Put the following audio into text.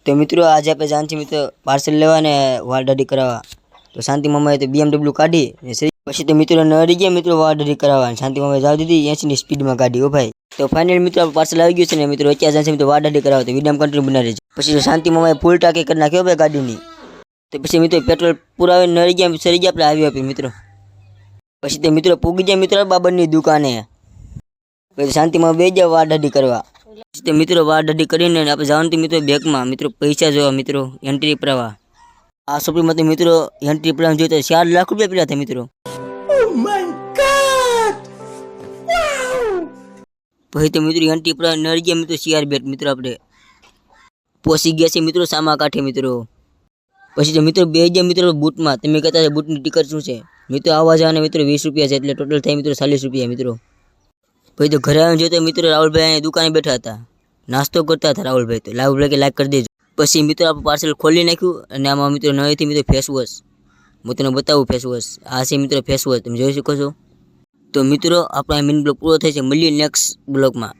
તો મિત્રો આજે આપણે જાણ છે મિત્રો પાર્સલ લેવા ને વાળ દાઢી કરાવવા. તો શાંતિ મામાએ તો BMW કાઢી પછી તો મિત્રો નડી ગયા મિત્રો વાળ દાઢી કરાવવા. શાંતિ મામાએ જાવ દીધી 80 ની સ્પીડમાં કાઢી હો ભાઈ. તો ફાઇનલ મિત્રો પાર્સલ આવી ગયું છે ને મિત્રો અત્યારે જાણ છે મિત્રો વાળ દાઢી કરાવવા. તો વિડીયો કન્ટિન્યુ બનાવી રહેજો. પછી શાંતિ મામાએ ફૂલ ટાંકી કરી નાખ્યો ભાઈ ગાડીની. તો પછી મિત્રો પેટ્રોલ પુરાવે નડી ગયા સરી ગયા આપણે આવી આપી મિત્રો. પછી તે મિત્રો પૂગી ગયા મિત્રો બાબરની દુકાને. પછી શાંતિ મામા બે ગયા વાળ દાઢી કરવા. તો મિત્રો વાળ દાઢી કરીને આપણે જવાનું મિત્રો બેંકમાં મિત્રો પૈસા જોવા મિત્રો એન્ટ્રી પડાવવા. આ શોપિંગમાં તો મિત્રો એન્ટ્રી પડાવવા જોઈએ તો 4 લાખ રૂપિયા પીડા હતા મિત્રો. પછી તો મિત્રો એન્ટ્રી પડાવવા નડી ગયા મિત્રો CR બેટ મિત્રો આપણે પહોંચી ગયા છે મિત્રો સામા કાંઠે મિત્રો. પછી તો મિત્રો બે ગયા મિત્રો બૂટમાં. તમે કહેતા બૂટની ટિકિટ શું છે મિત્રો? આવવા જવાના મિત્રો 20 રૂપિયા છે એટલે ટોટલ થાય મિત્રો 40 રૂપિયા મિત્રો. પછી તો ઘરે આવીને જોયો મિત્રો રાહુલભાઈ દુકાને બેઠા હતા, નાસ્તો કરતા હતા રાહુલભાઈ. તો રાહુલભાઈ કે લાઈક કરી દેજો. પછી મિત્રો આપણે પાર્સલ ખોલી નાખ્યું અને આમાં મિત્રો નવેથી મિત્રો ફેસ વોશ હું તમને બતાવું. ફેસ વોશ આ છે મિત્રો ફેસ વોશ, તમે જોઈ શકો છો. તો મિત્રો આપણા મિની બ્લોગ પૂરો થાય છે. મળીએ નેક્સ્ટ બ્લોગમાં.